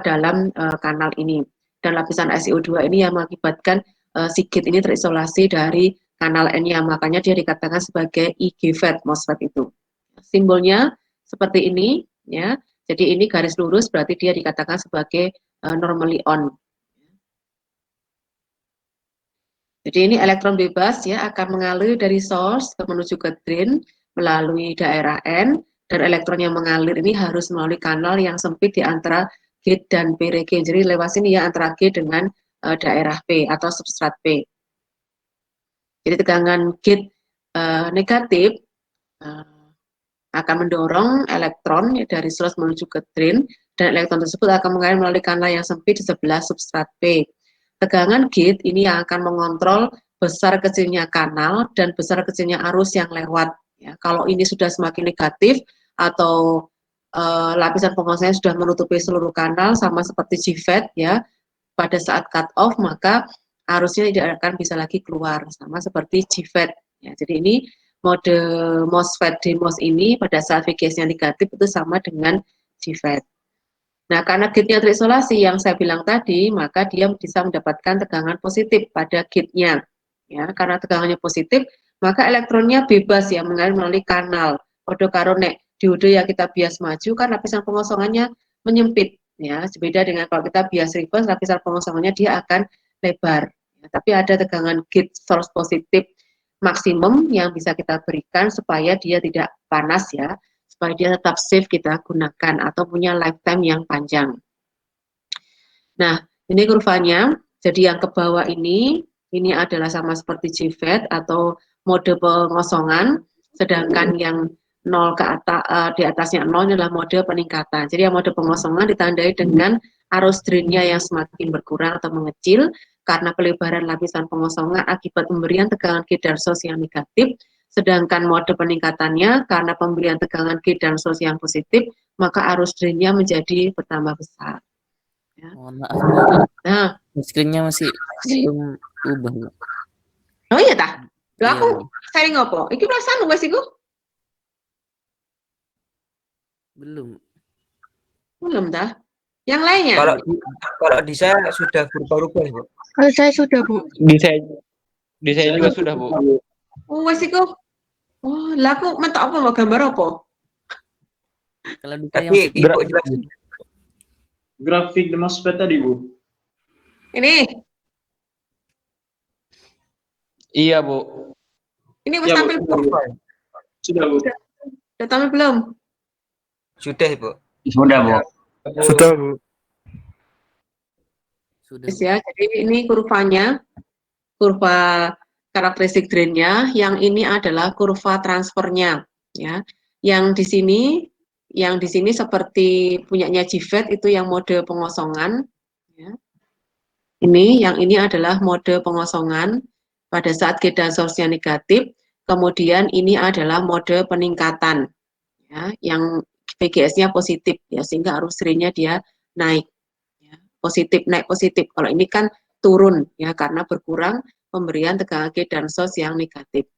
dalam kanal ini. Dan lapisan SiO2 ini yang mengakibatkan si gate ini terisolasi dari kanal N-nya, makanya dia dikatakan sebagai IGFET MOSFET itu. Simbolnya seperti ini, ya. Jadi ini garis lurus berarti dia dikatakan sebagai normally on. Jadi ini elektron bebas ya akan mengalir dari source menuju ke drain melalui daerah N, dan elektron yang mengalir ini harus melalui kanal yang sempit di antara gate dan P region. Jadi lewat sini ya antara G dengan daerah P atau substrat P. Jadi tegangan gate negatif akan mendorong elektron dari source menuju ke drain, dan elektron tersebut akan mengalir melalui kanal yang sempit di sebelah substrat P. Tegangan gate ini yang akan mengontrol besar kecilnya kanal dan besar kecilnya arus yang lewat. Ya, kalau ini sudah semakin negatif atau lapisan pengosongan sudah menutupi seluruh kanal sama seperti GFET ya, pada saat cut off maka arusnya tidak akan bisa lagi keluar sama seperti GFET. Ya, jadi ini mode MOSFET DMOS ini pada saat VGS-nya negatif itu sama dengan GFET. Nah, karena gate-nya terisolasi yang saya bilang tadi, maka dia bisa mendapatkan tegangan positif pada gate-nya. Ya, karena tegangannya positif, maka elektronnya bebas ya mengalir melalui kanal. Podo karo nek diode yang kita bias maju kan lapisan pengosongannya menyempit. Ya, beda dengan kalau kita bias reverse, lapisan pengosongannya dia akan lebar. Ya, tapi ada tegangan gate source positif maksimum yang bisa kita berikan supaya dia tidak panas ya, supaya dia tetap safe kita gunakan atau punya lifetime yang panjang. Nah, ini kurvanya. Jadi yang ke bawah ini adalah sama seperti GFET atau mode pengosongan, sedangkan yang 0 ke atas, di atasnya 0 adalah mode peningkatan. Jadi yang mode pengosongan ditandai dengan arus drainnya yang semakin berkurang atau mengecil karena pelebaran lapisan pengosongan akibat pemberian tegangan gate dan source yang negatif. Sedangkan mode peningkatannya karena pemberian tegangan gate dan source yang positif, maka arus drainnya menjadi bertambah besar. Ya. Mohon maaf, Bu. Nah, screen-nya masih belum ubah, Bu. Oh iya tah? Lah Iya, aku Bu. sharing apa? Iki perasaan wes iku? Belum. Belum dah. Yang lainnya? Kalau di saya sudah berubah-ubah, Bu. Kalau saya sudah, Bu. Di saya juga sudah, Bu. Oh, wes iku. Oh, lah aku mentok apa mau gambar apa? Kalau Dika yang Tapi Ibu jelasin. Grafik the MOSFET tadi, Bu. Ini. Iya, Bu. Ini wes Ya, tampil Bu. belum? Sudah, Bu. Udah tampil belum? Sudah, Ibu. Sudah, Bu. Sudah, Bu. sudah. Yes, ya. Jadi ini kurvanya, kurva karakteristik drainnya. Yang ini adalah kurva transfernya, ya. Yang di sini seperti punyanya GFET itu yang mode pengosongan. Ya. Yang ini adalah mode pengosongan pada saat gate dan source-nya negatif. Kemudian ini adalah mode peningkatan, ya, yang VGS-nya positif, ya, sehingga arus drainnya dia naik. Positif naik positif. Kalau ini kan turun ya karena berkurang pemberian tegangan gate dan source yang negatif.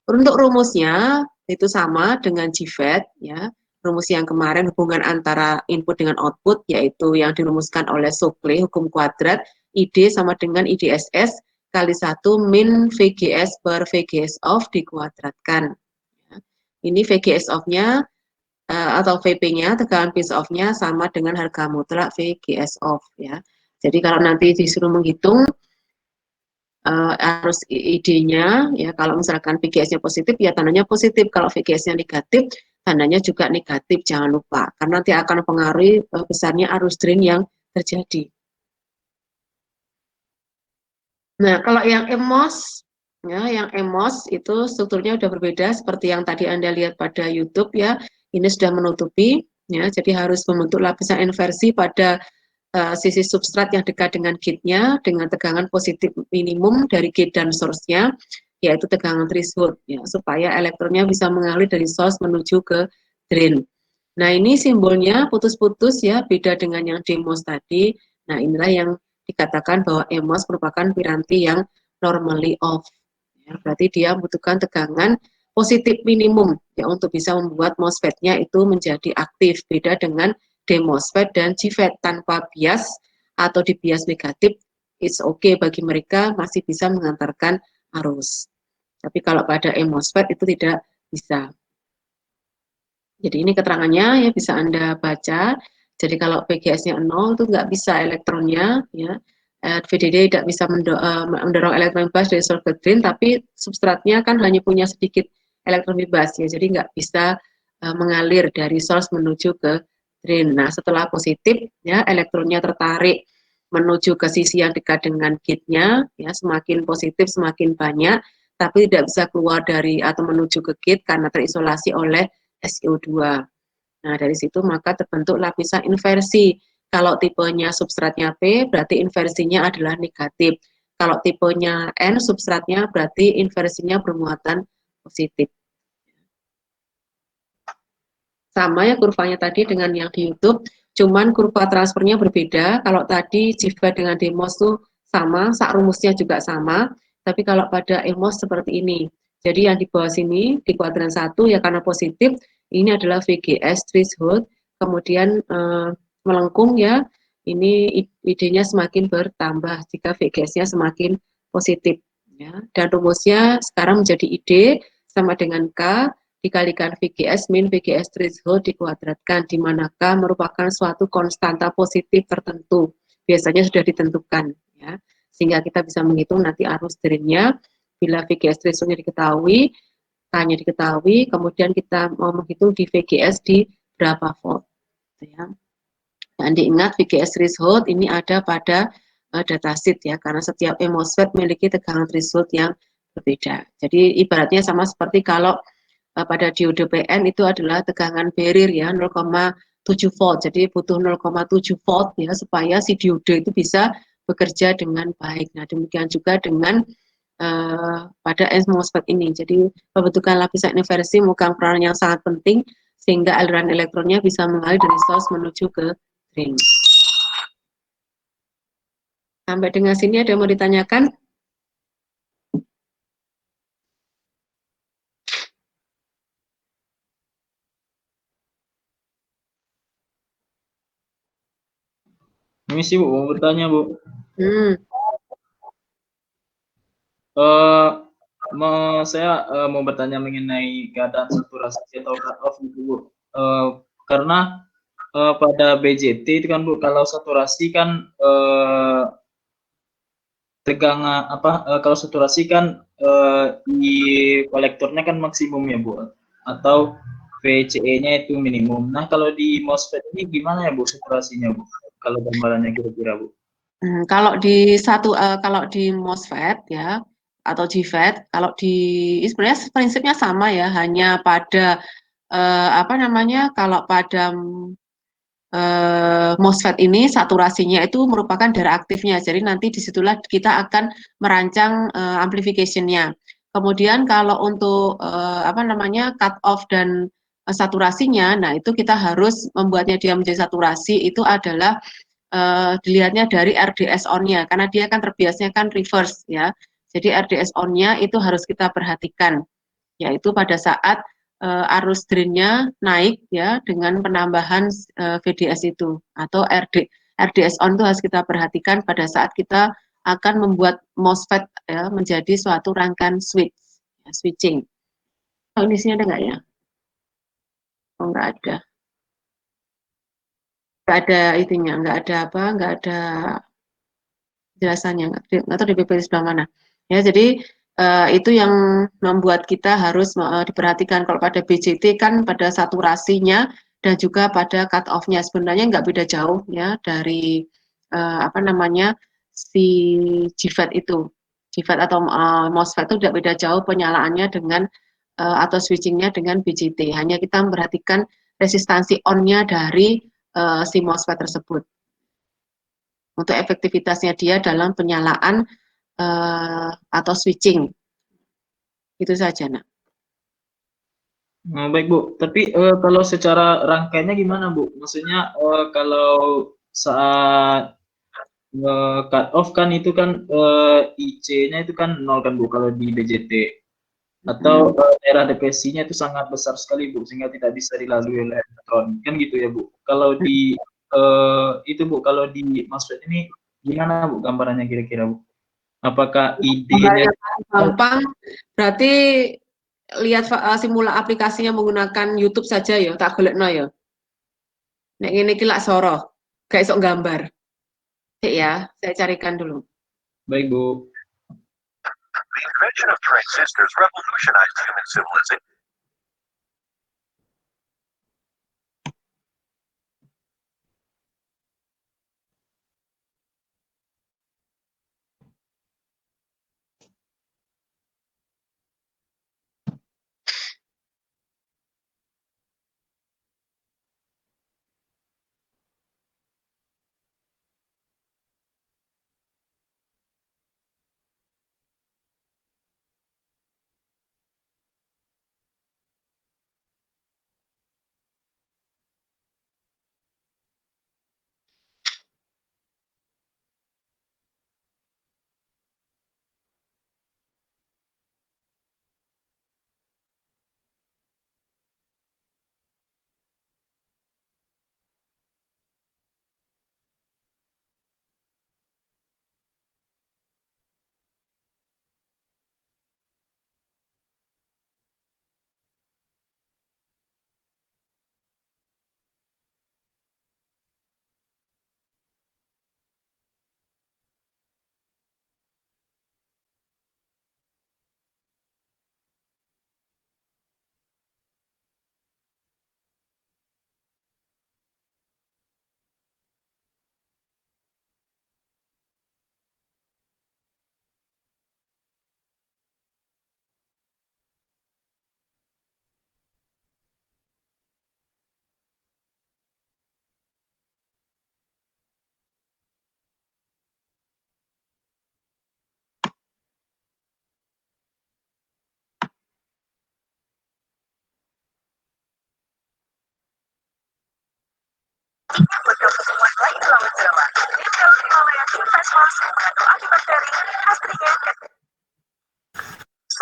Untuk rumusnya itu sama dengan GFET ya. Rumus yang kemarin hubungan antara input dengan output yaitu yang dirumuskan oleh Shockley hukum kuadrat ID sama dengan IDSS kali 1 min VGS per VGS off dikuadratkan. Ini VGS off-nya atau VP-nya, tegangan pinch off-nya sama dengan harga mutlak VGS off ya. Jadi kalau nanti disuruh menghitung arus ID-nya ya, kalau misalkan VGS-nya positif ya tandanya positif, kalau VGS-nya negatif tandanya juga negatif, jangan lupa karena nanti akan mempengaruhi besarnya arus drain yang terjadi. Nah, kalau yang EMOS ya, yang EMOS itu strukturnya udah berbeda seperti yang tadi Anda lihat pada YouTube ya. Ini sudah menutupi, ya, jadi harus membentuk lapisan inversi pada sisi substrat yang dekat dengan gate-nya dengan tegangan positif minimum dari gate dan source-nya, yaitu tegangan threshold, ya, supaya elektronnya bisa mengalir dari source menuju ke drain. Nah, ini simbolnya putus-putus ya, beda dengan yang DMOS tadi. Nah, inilah yang dikatakan bahwa EMOS merupakan piranti yang normally off. Ya, berarti dia membutuhkan tegangan positif minimum ya untuk bisa membuat MOSFET-nya itu menjadi aktif, beda dengan D-MOSFET dan GFET tanpa bias atau di bias negatif, it's okay bagi mereka masih bisa mengantarkan arus. Tapi kalau pada E-MOSFET itu tidak bisa. Jadi ini keterangannya ya bisa Anda baca. Jadi kalau PGS-nya 0 itu nggak bisa elektronnya, ya. VDD tidak bisa mendorong elektron bebas dari source ke drain, tapi substratnya kan hanya punya sedikit elektron bebas, ya. Jadi nggak bisa mengalir dari source menuju ke drain. Nah, setelah positif, ya, elektronnya tertarik menuju ke sisi yang dekat dengan gate-nya, ya, semakin positif semakin banyak, tapi tidak bisa keluar dari atau menuju ke gate karena terisolasi oleh SiO2. Nah, dari situ maka terbentuk lapisan inversi. Kalau tipenya substratnya P, berarti inversinya adalah negatif. Kalau tipenya N, substratnya berarti inversinya bermuatan positif. Sama ya kurvanya tadi dengan yang di YouTube, cuman kurva transfernya berbeda. Kalau tadi GFET dengan DMOS itu sama, sak rumusnya juga sama, tapi kalau pada EMOS seperti ini. Jadi yang di bawah sini, di kuadran 1 ya karena positif, ini adalah VGS threshold, kemudian melengkung ya, ini ID-nya semakin bertambah jika VGS-nya semakin positif. Ya. Dan rumusnya sekarang menjadi ID sama dengan K, dikalikan VGS min VGS threshold dikuadratkan, di mana K merupakan suatu konstanta positif tertentu, biasanya sudah ditentukan, ya, sehingga kita bisa menghitung nanti arus drainnya. Bila VGS thresholdnya diketahui, K-nya diketahui, kemudian kita mau menghitung di VGS di berapa volt, ya. Dan diingat VGS threshold ini ada pada datasheet, ya, karena setiap MOSFET memiliki tegangan threshold yang berbeda. Jadi ibaratnya sama seperti kalau pada diode PN itu adalah tegangan barrier, ya, 0,7 volt. Jadi butuh 0,7 volt, ya, supaya si diode itu bisa bekerja dengan baik. Nah, demikian juga dengan pada MOSFET ini. Jadi pembentukan lapisan inversi memegang peran yang sangat penting sehingga aliran elektronnya bisa mengalir dari source menuju ke drain. Sampai dengan sini ada yang mau ditanyakan? Ini sih Bu, mau bertanya Bu. Saya mau bertanya mengenai keadaan saturasi atau cut off gitu Bu. Karena pada BJT itu kan Bu, kalau saturasi kan tegangan kalau saturasi kan di kolektornya kan maksimum ya Bu, atau VCE-nya itu minimum. Nah, kalau di MOSFET ini gimana ya Bu saturasinya Bu? Kalau gambarannya kira-kira Bu. Kalau di MOSFET ya atau GFET, kalau di sebenarnya prinsipnya sama ya, hanya pada kalau pada MOSFET ini saturasinya itu merupakan darah aktifnya. Jadi nanti disitulah kita akan merancang amplification-nya. Kemudian kalau untuk cut off dan saturasinya, nah itu kita harus membuatnya dia menjadi saturasi itu adalah dilihatnya dari RDS on-nya, karena dia kan terbiasanya kan reverse ya. Jadi RDS on-nya itu harus kita perhatikan, yaitu pada saat arus drain-nya naik ya dengan penambahan VDS itu, atau RDS on itu harus kita perhatikan pada saat kita akan membuat MOSFET ya, menjadi suatu rangkaian switching. Oh, ini sini ada nggak ya? Oh, nggak ada. Nggak ada itunya, nggak ada jelasannya, nggak tahu di PPT sebelah mana. Ya, jadi itu yang membuat kita harus diperhatikan. Kalau pada BJT kan pada saturasinya dan juga pada cut off-nya sebenarnya nggak beda jauh ya dari si GFET itu. GFET atau MOSFET itu tidak beda jauh penyalaannya dengan atau switchingnya dengan BJT. Hanya kita memperhatikan resistansi on-nya dari si MOSFET tersebut. Untuk efektivitasnya dia dalam penyalaan atau switching. Itu saja, Nak. Nah, baik Bu, tapi kalau secara rangkaiannya gimana Bu? Maksudnya kalau saat cut off kan itu kan IC-nya itu kan 0 kan Bu kalau di BJT. atau daerah depresinya itu sangat besar sekali Bu, sehingga tidak bisa dilalui oleh elektron, kan gitu ya Bu. Kalau di itu Bu, kalau di MOSFET ini gimana Bu gambarannya kira-kira Bu? Apakah idenya gampang, berarti lihat simula aplikasinya menggunakan YouTube saja ya, tak golekno ya. Nek ngene iki lak soro, gak iso gambar. Cek ya, saya carikan dulu. baik Bu? The invention of transistors revolutionized human civilization.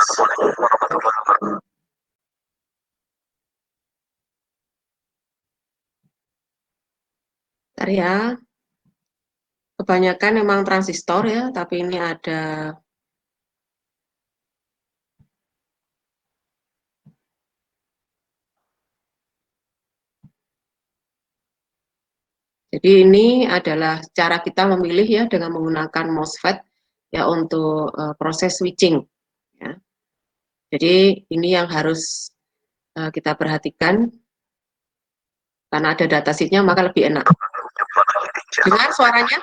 Assalamualaikum warahmatullahi wabarakatuh. Bentar ya. Kebanyakan memang transistor ya, tapi ini ada jadi ini adalah cara kita memilih ya dengan menggunakan MOSFET ya untuk proses switching ya. Jadi ini yang harus kita perhatikan karena ada datasheetnya maka lebih enak. Dengar suaranya?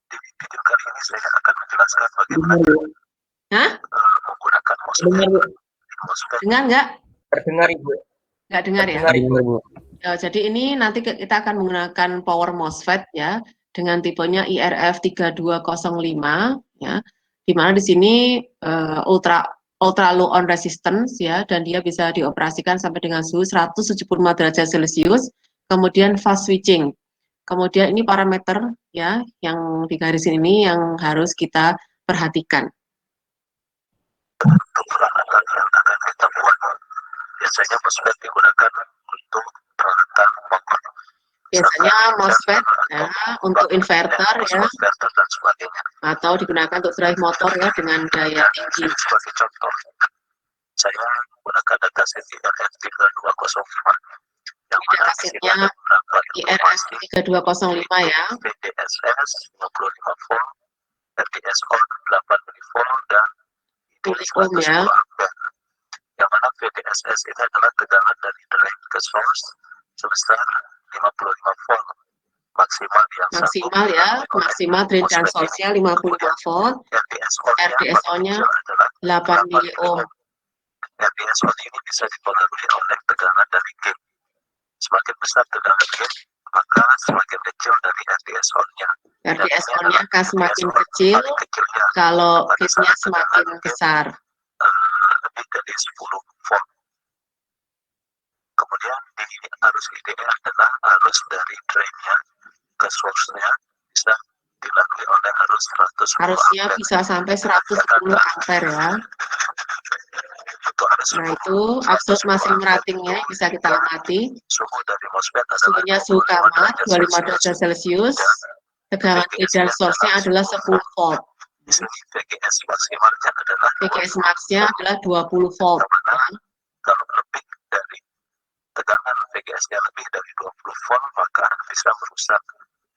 Di video kali ini saya akan menjelaskan bagaimana Hah? menggunakan MOSFET. Dengar nggak? Terdengar Ibu. Nggak dengar ya? Terdengar Ibu. Bu. Jadi ini nanti kita akan menggunakan power MOSFET ya dengan tipenya IRF 3205 ya. Di mana di sini ultra low on resistance ya dan dia bisa dioperasikan sampai dengan suhu 175 derajat Celcius. Kemudian fast switching. Kemudian ini parameter ya yang di garis ini yang harus kita perhatikan. Untuk peralatan yang akan kita buat, biasanya MOSFET digunakan untuk peralatan motor. Biasanya MOSFET ya untuk inverter ya Inverter dan sebagainya. atau digunakan untuk drive motor ya dengan daya tinggi. Sebagai contoh, saya menggunakan dataset IRF 3205 yang Ini mana datasheetnya beberapa IRS informasi 3205 ya. VDSS 55 volt, RDS on 8 mV dan Miliohm ya. 110 ampere. Yang mana VDSS ini adalah tegangan dari drain ke source sebesar 55 volt maksimal yang Maksimal ya, maksimal drain dan source-nya 55 volt, RDSO-nya 8 miliohm. RDS on ini bisa dipengaruhi oleh tegangan dari gate. Semakin besar tegangan gate, maka semakin kecil dari RDS on-nya. RDS on-nya akan semakin kecil kalau gate-nya semakin besar. Lebih dari 10 volt. Kemudian di arus IDR adalah arus dari drain-nya ke source-nya bisa dilalui oleh arus 110 Harusnya ampere. bisa sampai 110 ampere ya. Nah, itu absolute maximum ratingnya bisa kita amati. Suhu dari MOSFET adalah Suhunya suhu 25 kamar, derajat 25 derajat Celcius. Tegangan VGS-nya dan source-nya adalah 10 volt. Di sini VGS maksimalnya adalah VGS max-nya adalah 20 volt. Yang mana kalau lebih dari tegangan VGS-nya lebih dari 20 volt maka bisa merusak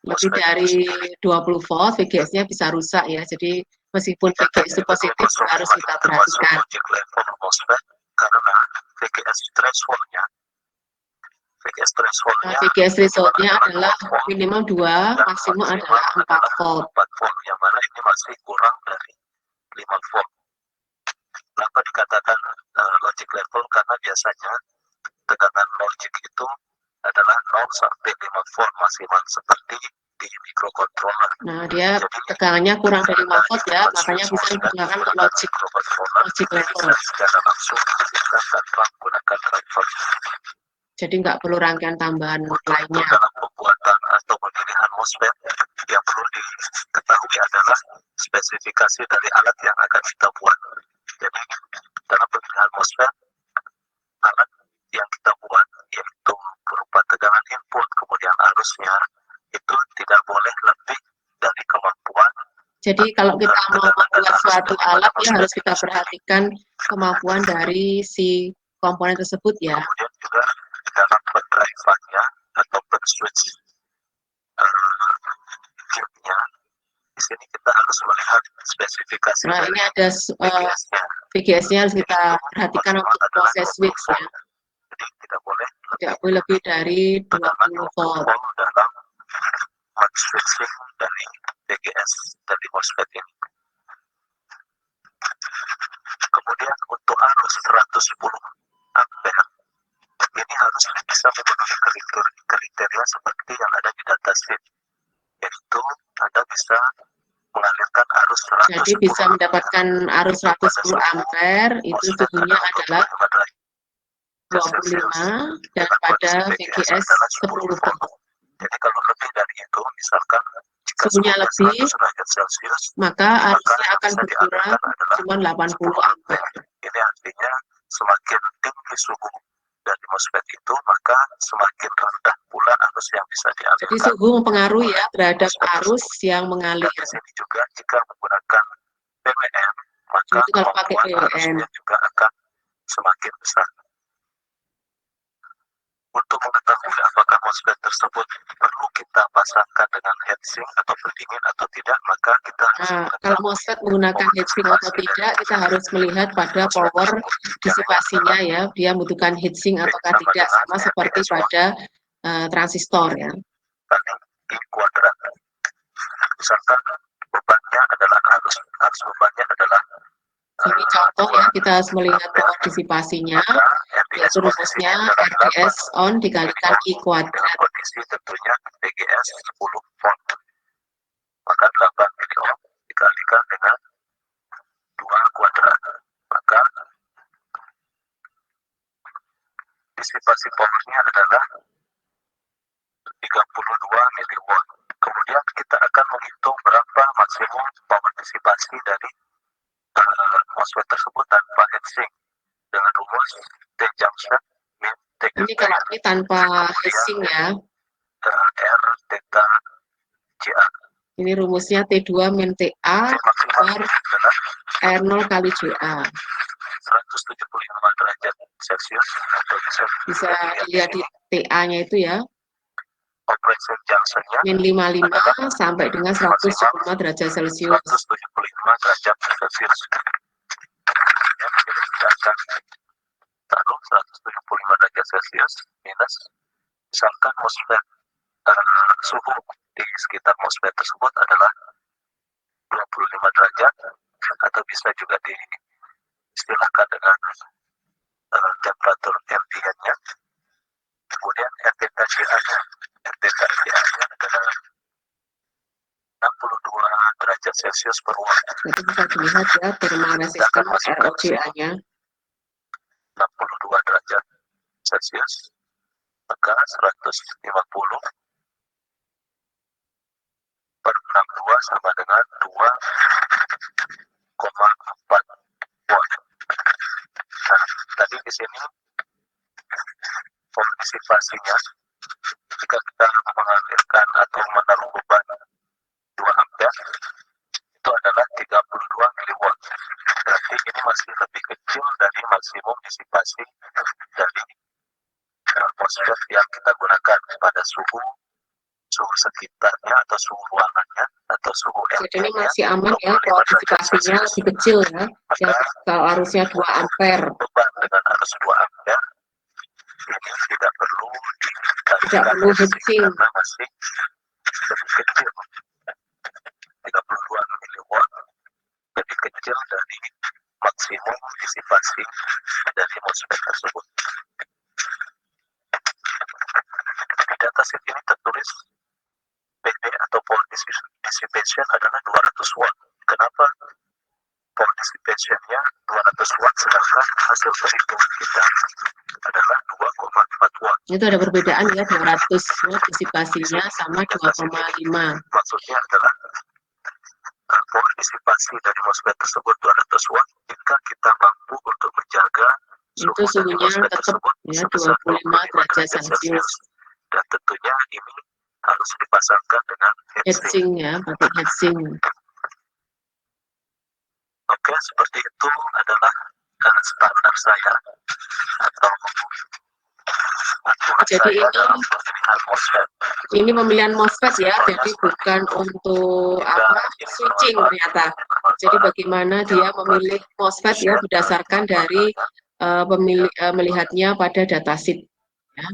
Lebih MOSFET dari itu sendiri. 20 volt, VGS-nya bisa rusak ya. Jadi meskipun VGS itu positif, harus kita termasuk perhatikan. logic level MOSFET karena VGS threshold-nya Nah, VGS threshold-nya adalah minimal 2, maksimum adalah 4 volt. 4 volt, yang mana ini masih kurang dari 5 volt. Kenapa dikatakan logic level? Karena biasanya tegangan logic itu adalah 0 sampai 5 volt maksimal seperti di microcontroller. Nah, dia tegangannya kurang dari 5 volt ya, makanya bisa digunakan untuk logic level. Secara langsung kita tanpa menggunakan driver. Jadi nggak perlu rangkaian tambahan lainnya. Dalam pembuatan atau pemilihan MOSFET yang perlu diketahui adalah spesifikasi dari alat yang akan kita buat. Jadi dalam pemilihan MOSFET, alat yang kita buat yaitu berupa tegangan input kemudian arusnya itu tidak boleh lebih dari kemampuan. Jadi kalau kita mau membuat suatu alat ya harus kita perhatikan kemampuan dari si komponen tersebut ya. Kemudian juga dalam pendrive-nya atau switch chipnya, di sini kita harus melihat spesifikasi. Nah, ini ada VGS-nya harus kita perhatikan untuk proses switch ya. Jadi tidak boleh lebih dari 20 volt. dalam switching dari VGS dari MOSFET ini. Kemudian untuk arus 110 ampere ini harus bisa memenuhi kriteria seperti yang ada di datasheet, yaitu Anda bisa mengalirkan arus 110. Jadi bisa mendapatkan arus 110 ampere, itu suhunya adalah 25 dan pada VGS 10 volt. Jadi kalau lebih dari itu, misalkan jika suhunya lebih, Celcius, maka arusnya akan berkurang cuma 80 ampere. Ini artinya semakin tinggi suhu dari MOSFET itu, maka semakin rendah pula arus yang bisa dialirkan. Jadi suhu mempengaruhi ya terhadap arus yang mengalir. Di sini juga jika menggunakan PWM, maka itu kalau pakai PWM arusnya juga akan semakin besar. Untuk mengetahui apakah MOSFET tersebut perlu kita pasangkan dengan heatsink atau pendingin atau tidak, maka kita harus kalau MOSFET menggunakan heatsink atau tidak, kita harus melihat pada power disipasinya ya, dia membutuhkan heatsink ataukah tidak, sama seperti pada transistor ya. I kuadrat. Misalkan bebannya adalah arus bebannya adalah ini contoh ya, kita harus melihat power disipasinya, yaitu rumusnya RDS on dikalikan I kuadrat. Kondisi tentunya VGS 10 volt. Maka 8 miliohm dikalikan dengan 2 kuadrat. Maka disipasi powernya adalah 32 miliwatt. Kemudian kita akan menghitung berapa maksimum power disipasi dari MOSFET tersebut tanpa heatsink dengan rumus T junction min T. Ini kalau ini tanpa heatsink ya. R theta JA. Ini rumusnya T2 min TA per R0 kali JA. 175 derajat Celcius atau bisa dilihat di TA-nya itu ya. Operation junction-nya min 55 sampai dengan 175 derajat Celcius. 175 derajat Celcius. Ya, kita akan taruh 175 derajat Celcius minus misalkan MOSFET suhu di sekitar MOSFET tersebut adalah 25 derajat atau bisa juga diistilahkan dengan temperatur ambient-nya. Kemudian RTKGA-nya adalah 62 derajat Celcius per watt. Itu bisa dilihat ya thermal resistance ROGA-nya. 62 derajat Celcius, maka 150 per 62 sama dengan 2,4 watt. Nah, spesifikasinya, jika kita mengalirkan atau menaruh beban 2 ampere, itu adalah 32 miliwatt. Berarti ini masih lebih kecil dari maksimum disipasi dari MOSFET yang kita gunakan pada suhu sekitarnya atau suhu ruangannya atau suhu Jadi ini RT-nya. masih aman ya, kalau disipasinya lebih kecil ya, yang kalau arusnya 2 ampere. Beban dengan arus 2 ampere ini tidak perlu heatsink, karena masih lebih kecil, 32 miliwatt, lebih kecil dari maksimum disipasi dari MOSFET tersebut. Di datasheet ini tertulis PD atau power dissipation adalah 200 watt. Kenapa power dissipation-nya 200 watt sedangkan hasil perhitungan kita adalah 2,4 watt? Itu ada perbedaan ya, 200 watt disipasinya sama 2,5. Maksudnya adalah power disipasi dari MOSFET tersebut 200 watt jika kita mampu untuk menjaga Itu suhunya tetap ya 25 derajat Celcius. Dan tentunya ini harus dipasangkan dengan Heatsink ya, pakai heatsink. Oke, seperti itu adalah standar saya atau aturan Jadi saya dalam pemilihan MOSFET. Ini pemilihan MOSFET ya, jadi bukan untuk switching ternyata. Jadi bagaimana dia memilih MOSFET ya berdasarkan dari melihatnya pada datasheet. Ya.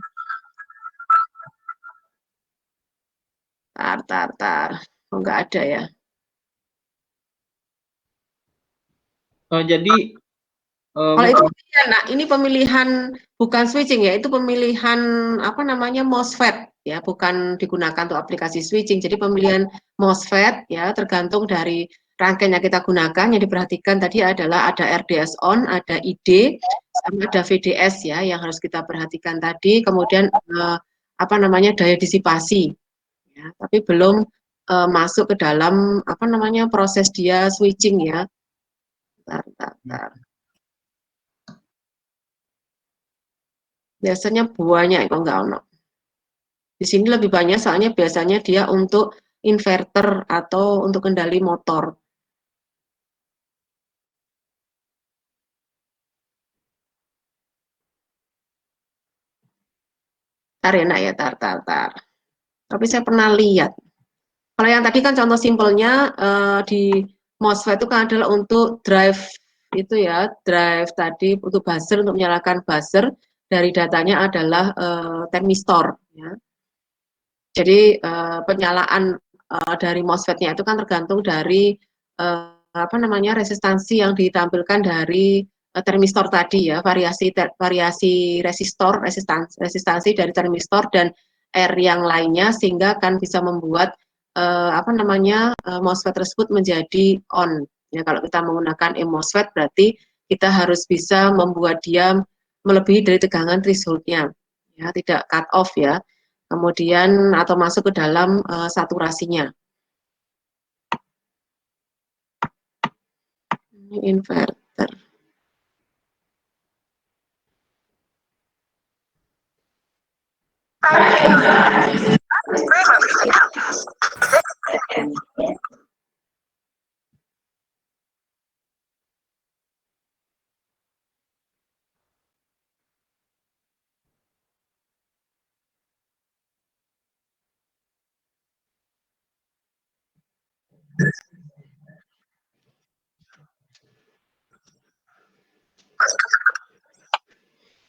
Oh, nggak ada ya. Jadi Kalau itu pemilihan, nah ini pemilihan bukan switching ya, itu pemilihan apa namanya MOSFET ya, bukan digunakan untuk aplikasi switching. Jadi pemilihan MOSFET ya tergantung dari rangkaian yang kita gunakan. Yang diperhatikan tadi adalah ada RDS on, ada ID, sama ada VDS ya yang harus kita perhatikan tadi. Kemudian apa namanya daya disipasi. Ya, tapi belum masuk ke dalam apa namanya proses dia switching ya. Bentar. Biasanya banyak kok enggak ono. Di sini lebih banyak soalnya biasanya dia untuk inverter atau untuk kendali motor. Tar ya nak ya, tar. Tapi saya pernah lihat. Kalau yang tadi kan contoh simpelnya di MOSFET itu kan adalah untuk drive itu ya, drive tadi untuk buzzer, untuk menyalakan buzzer dari datanya adalah termistor ya. Jadi penyalaan dari MOSFET-nya itu kan tergantung dari apa namanya resistansi yang ditampilkan dari termistor tadi ya, variasi resistansi dari termistor dan R yang lainnya sehingga akan bisa membuat apa namanya MOSFET tersebut menjadi on. Ya, kalau kita menggunakan MOSFET berarti kita harus bisa membuat dia melebihi dari tegangan threshold-nya. Ya, tidak cut off ya. Kemudian atau masuk ke dalam saturasinya. Ini inverter.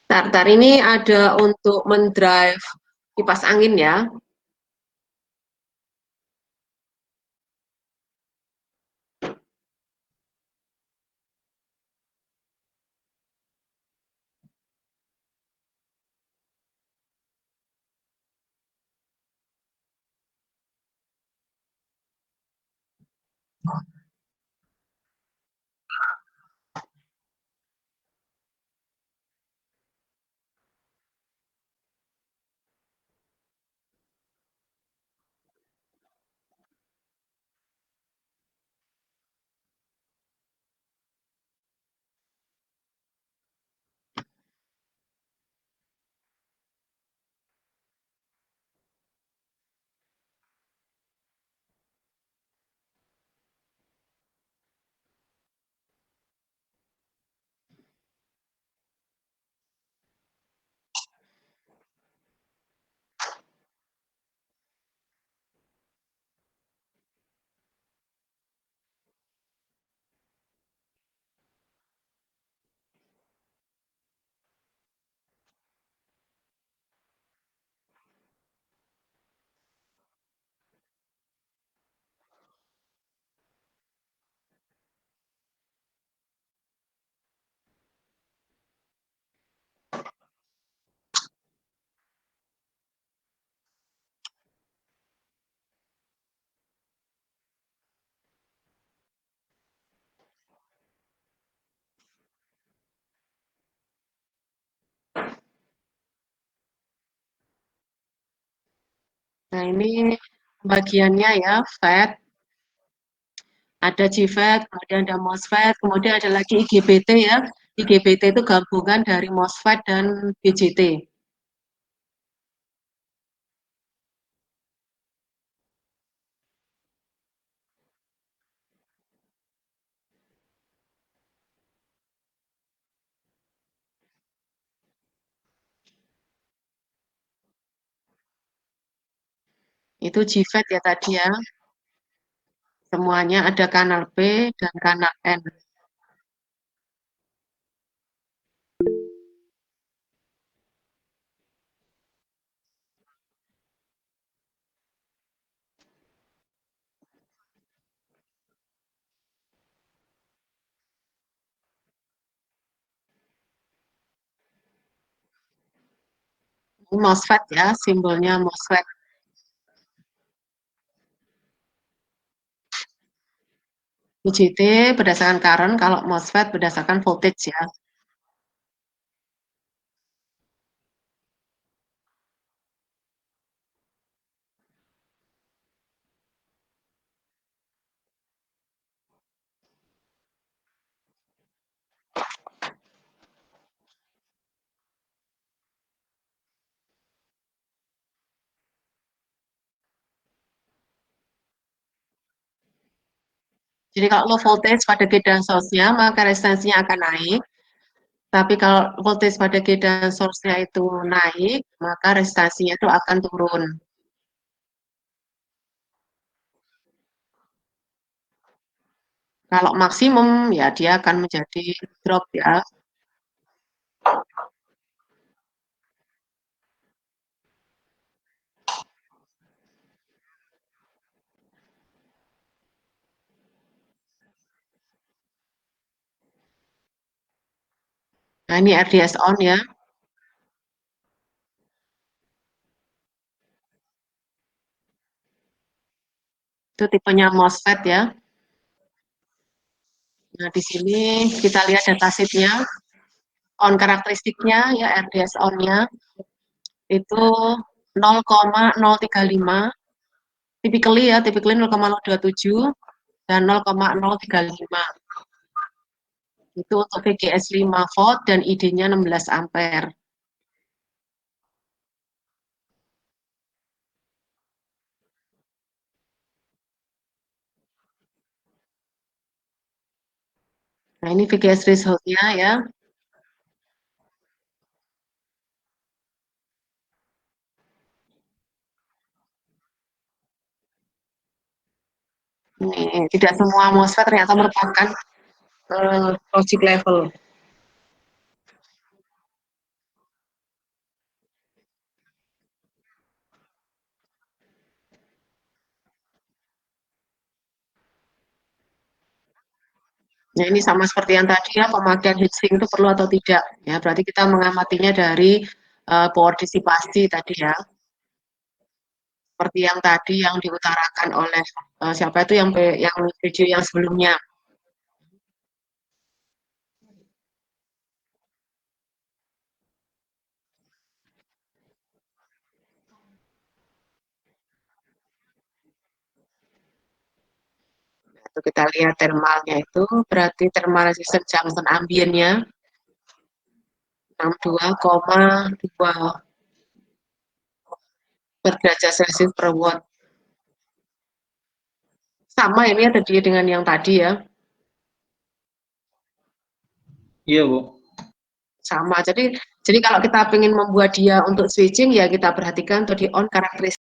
Tar, ini ada untuk mendrive kipas angin ya. Nah, ini bagiannya ya, FET, ada GFET, kemudian ada MOSFET, kemudian ada lagi IGBT ya. IGBT itu gabungan dari MOSFET dan BJT. Itu GFET ya tadi ya. Semuanya ada kanal B dan kanal N. Ini MOSFET ya, simbolnya MOSFET. BJT berdasarkan current, kalau MOSFET berdasarkan voltage ya. Jadi kalau low voltage pada gate dan source-nya, maka resistansinya akan naik. Tapi kalau voltage pada gate dan source-nya itu naik, maka resistansinya itu akan turun. Kalau maksimum, ya dia akan menjadi drop ya. Nah, ini RDS on ya. Itu tipenya MOSFET ya. Nah, di sini kita lihat datasheet-nya. On karakteristiknya ya, RDS on-nya itu 0,035. Typically ya, typically 0,027 dan 0,035. Itu untuk VGS 5 volt dan ID-nya 16 ampere. Nah, ini VGS threshold-nya ya. Ini tidak semua MOSFET ternyata merupakan logic level. Nah, ini sama seperti yang tadi ya, pemakaian heatsink itu perlu atau tidak. Ya, berarti kita mengamatinya dari power disipasi tadi ya. Seperti yang tadi yang diutarakan oleh siapa itu yang video yang sebelumnya. Itu kita lihat thermalnya itu berarti thermal resistance junction ambiennya 62,2 per derajat Celcius per watt. Sama ini ada dia dengan yang tadi ya. Iya, Bu. Sama. Jadi kalau kita ingin membuat dia untuk switching ya kita perhatikan untuk di on karakteristik